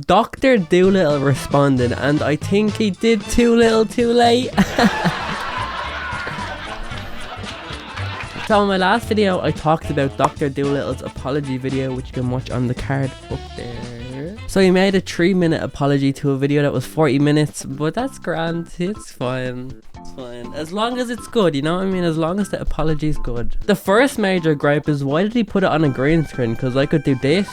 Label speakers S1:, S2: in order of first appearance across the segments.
S1: Dr. Doolittle responded, and I think he did too little too late. So in my last video, I talked about Dr. Doolittle's apology video, which you can watch on the card up there. So he made a 3-minute apology to a video that was 40 minutes, but that's grand, it's fine. It's fine. As long as it's good, you know what I mean? As long as the apology's good. The first major gripe is, why did he put it on a green screen? Because I could do this,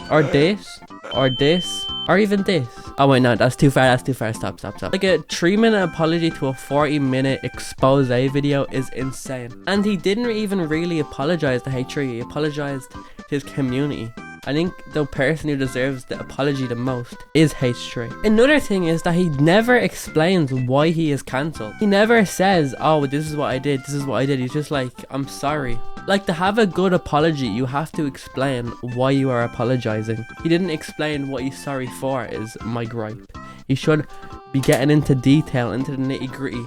S1: or this, or this, or even this. Oh wait, no, that's too far, stop. Like a 3-minute apology to a 40-minute expose video is insane. And he didn't even really apologize to H3, he apologized to his community. I think the person who deserves the apology the most is H3. Another thing is that he never explains why he is cancelled. He never says, oh, this is what I did, He's just like, I'm sorry. Like, to have a good apology, you have to explain why you are apologizing. He didn't explain what he's sorry for, is my gripe. He should be getting into detail, into the nitty gritty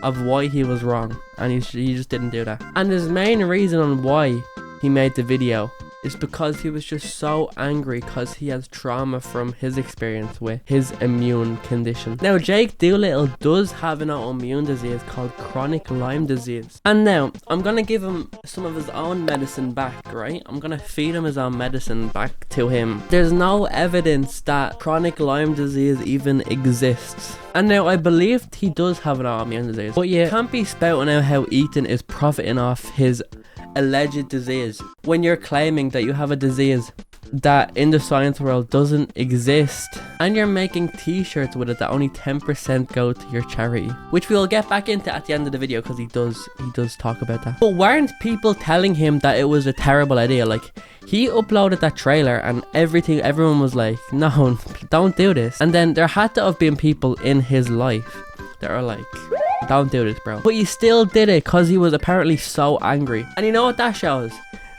S1: of why he was wrong. And he just didn't do that. And his main reason on why he made the video is because he was just so angry because he has trauma from his experience with his immune condition. Now, Jake Doolittle does have an autoimmune disease called chronic Lyme disease. And now, I'm going to give him some of his own medicine back, right? I'm going to feed him his own medicine back to him. There's no evidence that chronic Lyme disease even exists. And now, I believe he does have an autoimmune disease. But you can't be spouting out how Ethan is profiting off his alleged disease when you're claiming that you have a disease that in the science world doesn't exist, and you're making t-shirts with it that only 10% go to your charity, which we'll get back into at the end of the video because he does talk about that. But weren't people telling him that it was a terrible idea? Like, he uploaded that trailer and everyone was like, no, don't do this. And then there had to have been people in his life that are like, don't do this, bro. But he still did it because he was apparently so angry. And you know what that shows?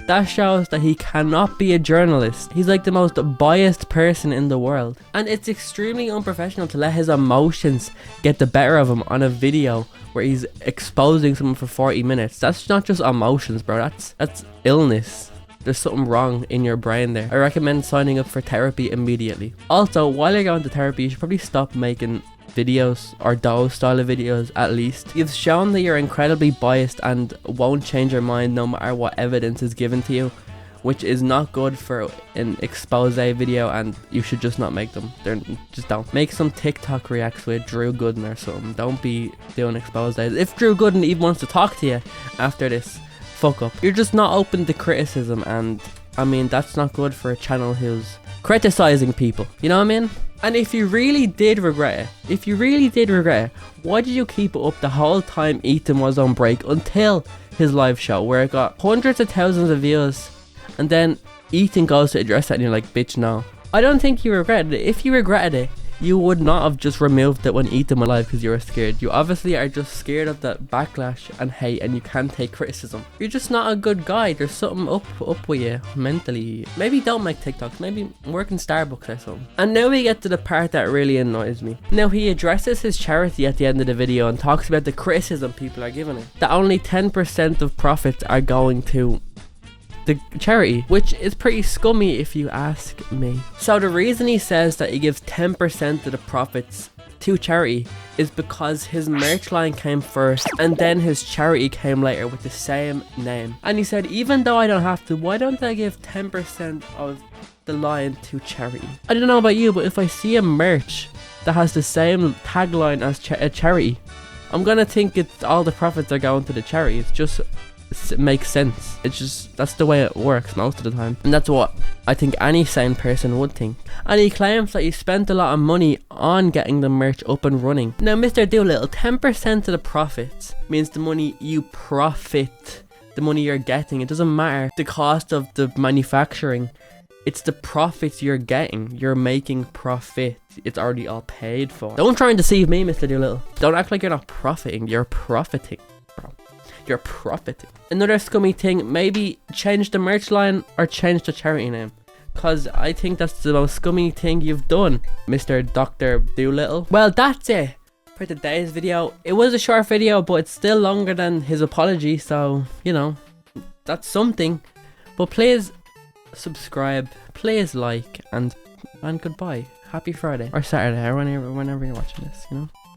S1: That shows that he cannot be a journalist. He's like the most biased person in the world. And it's extremely unprofessional to let his emotions get the better of him on a video where he's exposing someone for 40 minutes. That's not just emotions, bro. That's illness. There's something wrong in your brain there. I recommend signing up for therapy immediately. Also, while you're going to therapy, you should probably stop making videos, or those style of videos at least. You've shown that you're incredibly biased and won't change your mind no matter what evidence is given to you, which is not good for an expose video, and you should just not make them. Just don't. Make some TikTok reacts with Drew Gooden or something. Don't be doing expose. If Drew Gooden even wants to talk to you after this, fuck up. You're just not open to criticism, and I mean, that's not good for a channel who's criticizing people, you know what I mean? And if you really did regret it, why did you keep it up the whole time Ethan was on break until his live show, where it got hundreds of thousands of views, and then Ethan goes to address that and you're like, bitch, no. I don't think you regretted it. If you regretted it, you would not have just removed it when Ethan went live because you were scared. You obviously are just scared of the backlash and hate, and you can't take criticism. You're just not a good guy. There's something up with you mentally. Maybe don't make TikToks. Maybe work in Starbucks or something. And now we get to the part that really annoys me. Now, he addresses his charity at the end of the video and talks about the criticism people are giving it. That only 10% of profits are going to the charity, which is pretty scummy if you ask me. So the reason he says that he gives 10% of the profits to charity is because his merch line came first and then his charity came later with the same name. And he said, even though I don't have to, why don't I give 10% of the line to charity? I don't know about you, but if I see a merch that has the same tagline as a charity, I'm gonna think it's all the profits are going to the charity. It's just, it makes sense. It's just, that's the way it works most of the time, and that's what I think any sane person would think. And he claims that he spent a lot of money on getting the merch up and running. Now, Mr. Doolittle, 10% of the profits means the money you profit, the money you're getting. It doesn't matter the cost of the manufacturing, it's the profits you're getting. You're making profit. It's already all paid for. Don't try and deceive me, Mr. Doolittle. Don't act like you're not profiting. You're profiting, bro. You're profiting. Another scummy thing, maybe change the merch line or change the charity name, because I think that's the most scummy thing you've done, Mr. Dr. Doolittle. Well, that's it for today's video. It was a short video, but it's still longer than his apology, so, you know, that's something. But please subscribe, please like, and goodbye. happy Friday or Saturday or whenever you're watching this, you know.